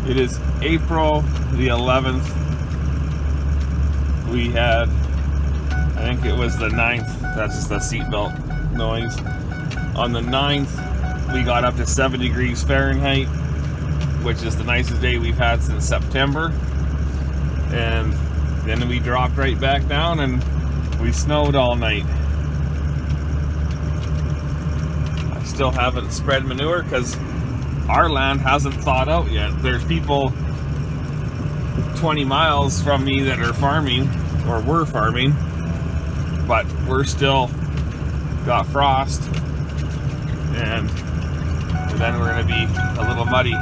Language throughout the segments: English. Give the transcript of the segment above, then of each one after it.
It is April the 11th. We had, I think it was the 9th, that's just the seatbelt noise. On the 9th, we got up to 7 degrees Fahrenheit, which is the nicest day we've had since September. And then we dropped right back down and we snowed all night. I still haven't spread manure because our land hasn't thawed out yet. There's people 20 miles from me that are farming, or were farming, but we're still got frost, and then we're going to be a little muddy.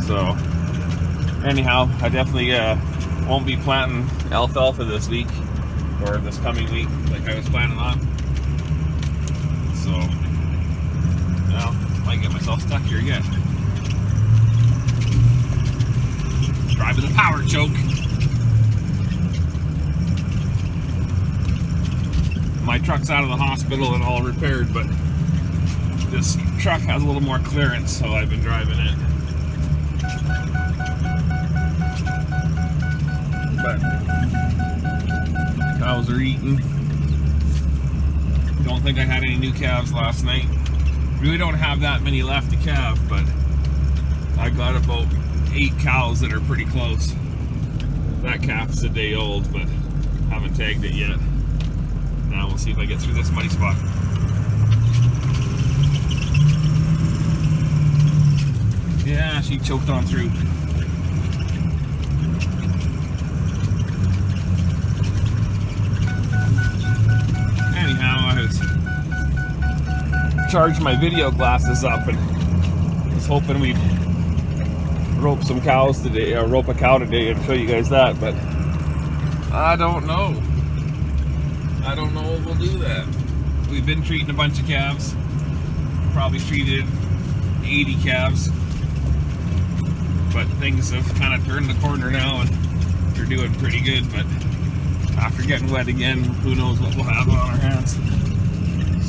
So anyhow, I definitely won't be planting alfalfa this week, or this coming week, like I was planning on. So, well, might get myself stuck here again. Driving the power choke. My truck's out of the hospital and all repaired, but this truck has a little more clearance, so I've been driving it. But cows are eating. Don't think I had any new calves last night. Really don't have that many left to calve, but I got about 8 cows that are pretty close. That calf's a day old, but haven't tagged it yet. Now we'll see if I get through this muddy spot. Yeah, she choked on through. Anyhow, I was charged my video glasses up and was hoping we'd rope some cows today, or rope a cow today and show you guys that, but I don't know. I don't know if we'll do that. We've been treating a bunch of calves. Probably treated 80 calves. But things have kind of turned the corner now and they're doing pretty good, but after getting wet again, who knows what we'll have on our hands.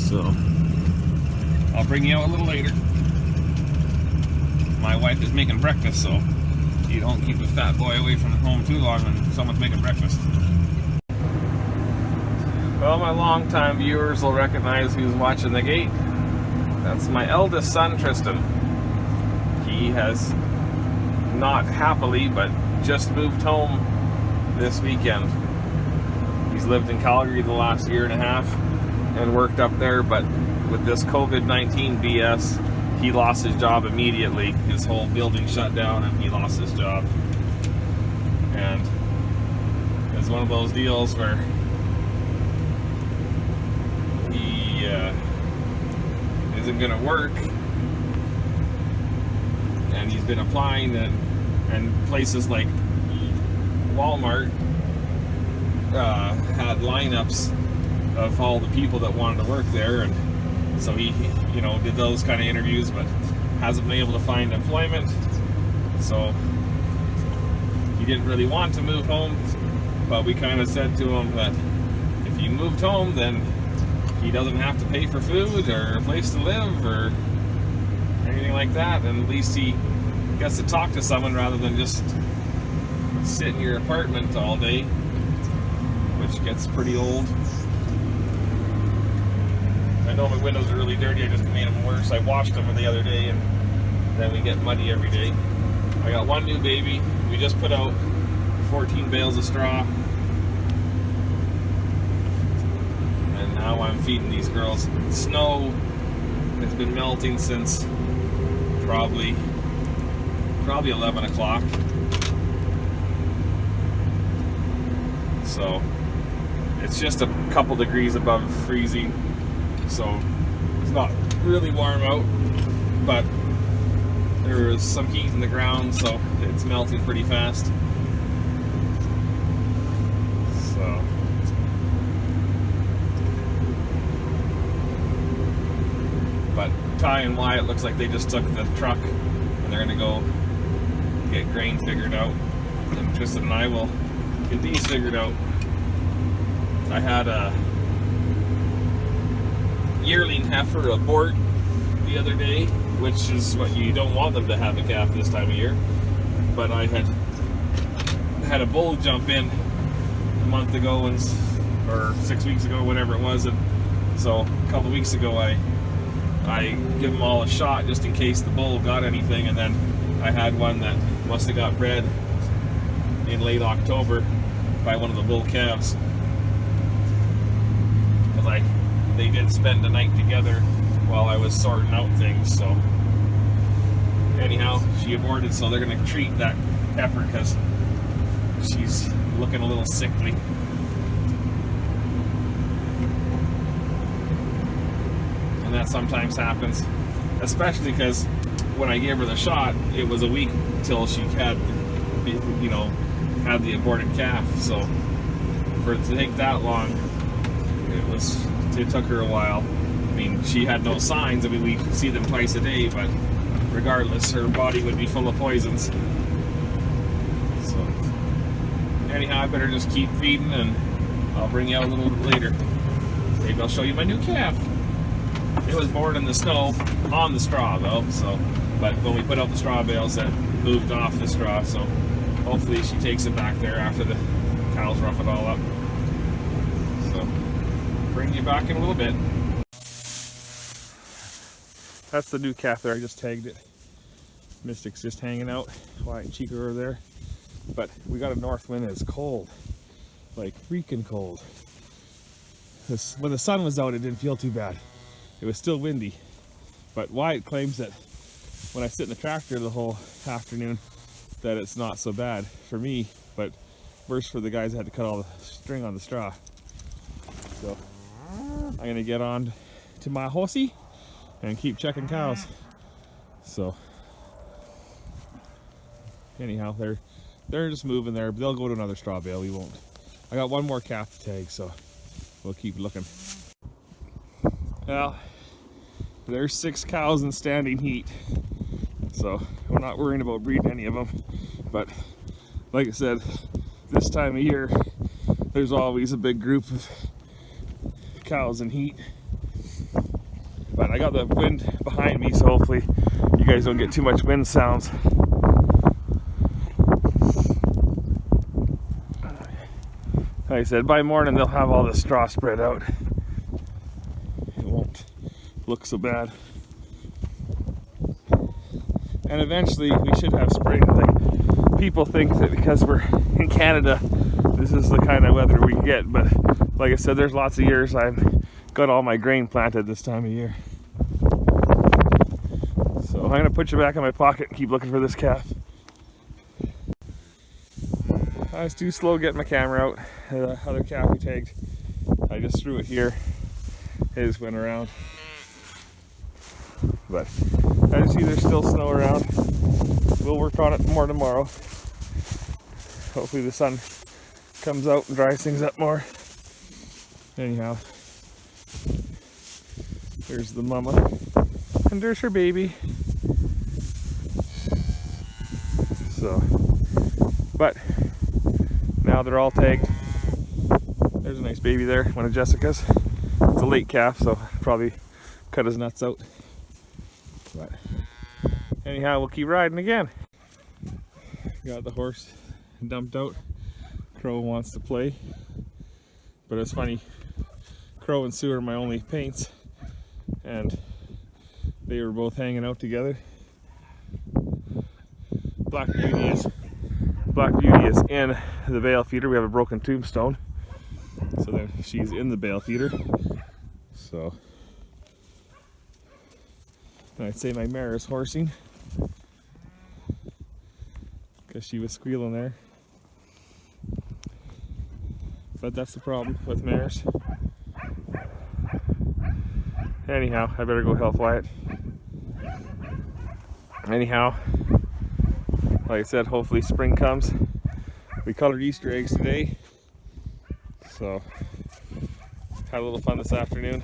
So I'll bring you out a little later. My wife is making breakfast, so you don't keep a fat boy away from home too long when someone's making breakfast. Well, my longtime viewers will recognize who's watching the gate. That's my eldest son, Tristan. He has not happily, but just moved home this weekend. He's lived in Calgary the last year and a half and worked up there, but with this COVID-19 BS, he lost his job immediately. His whole building shut down and he lost his job. And it's one of those deals where he isn't going to work, and he's been applying and places like Walmart had lineups of all the people that wanted to work there, and so he did those kind of interviews, but hasn't been able to find employment. So he didn't really want to move home, but we kind of said to him that if he moved home, then he doesn't have to pay for food or a place to live or anything like that, and at least he gets to talk to someone rather than just sit in your apartment all day, which gets pretty old. I know my windows are really dirty. I just made them worse. I washed them the other day, and then we get muddy every day. I got one new baby. We just put out 14 bales of straw, and now I'm feeding these girls. Snow has been melting since probably 11 o'clock. So it's just a couple degrees above freezing. So it's not really warm out, but there is some heat in the ground, so it's melting pretty fast. So but Ty and Wyatt looks like they just took the truck and they're gonna go get grain figured out, and Tristan and I will get these figured out. I had a yearling heifer abort the the other day, which is what you don't want them to have a calf this time of year. But I had a bull jump in a month ago, or 6 weeks ago, whatever it was, and so a couple weeks ago I give them all a shot just in case the bull got anything, and then I had one that must have got bred in late October by one of the bull calves. Because they did spend the night together while I was sorting out things, so anyhow, she aborted, so they're going to treat that heifer because she's looking a little sickly. And that sometimes happens, especially because when I gave her the shot, it was a week till she had, had the aborted calf. So for it to take that long, it took her a while. I mean, she had no signs. I mean, we see them twice a day, but regardless, her body would be full of poisons. So anyhow, I better just keep feeding, and I'll bring you out a little bit later. Maybe I'll show you my new calf. It was born in the snow on the straw though, so but when we put out the straw bales, that moved off the straw, so hopefully she takes it back there after the cows rough it all up. So bring you back in a little bit. That's the new calf there, I just tagged it. Mystic's just hanging out, Wyatt and Chico over there. But we got a north wind and it's cold, like freaking cold. When the sun was out, it didn't feel too bad. It was still windy. But Wyatt claims that when I sit in the tractor the whole afternoon, that it's not so bad for me, but worse for the guys that had to cut all the string on the straw. So I'm gonna get on to my horsey and keep checking cows. So anyhow, they're just moving there. They'll go to another straw bale. We won't. I got one more calf to tag, so we'll keep looking. Well, there's 6 cows in standing heat, so I'm not worrying about breeding any of them. But like I said, this time of year, there's always a big group of cows in heat. But I got the wind behind me, so hopefully you guys don't get too much wind sounds. Like I said, by morning they'll have all the straw spread out. It won't look so bad. And eventually we should have spring. Like, people think that because we're in Canada, this is the kind of weather we get, but like I said, there's lots of years I've got all my grain planted this time of year. So I'm gonna put you back in my pocket and keep looking for this calf. I was too slow getting my camera out. The other calf we tagged, I just threw it here. It just went around. But I just see there's still snow around. We'll work on it more tomorrow. Hopefully the sun comes out and dries things up more. Anyhow, there's the mama, and there's her baby. So, but now they're all tagged. There's a nice baby there, one of Jessica's. It's a late calf, so probably cut his nuts out. But anyhow, we'll keep riding again. Got the horse dumped out. Crow wants to play. But it's funny, Crow and Sue are my only paints, and they were both hanging out together. Black Beauty is in the bale feeder. We have a broken tombstone, so then she's in the bale feeder. So I'd say my mare is horsing because she was squealing there. But that's the problem with mares. Anyhow, I better go help Wyatt. Anyhow, like I said, hopefully spring comes. We colored Easter eggs today, so had a little fun this afternoon.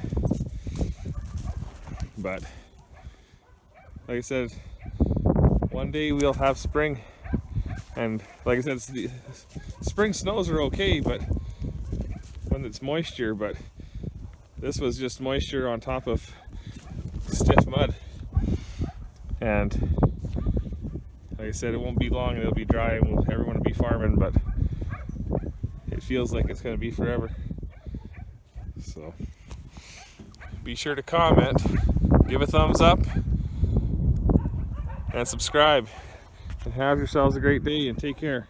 But like I said, one day we'll have spring, and like I said, spring snows are okay, but when it's moisture. But this was just moisture on top of stiff mud. And like I said, it won't be long and it'll be dry and everyone will be farming, but it feels like it's going to be forever. So be sure to comment, give a thumbs up, and subscribe. And have yourselves a great day and take care.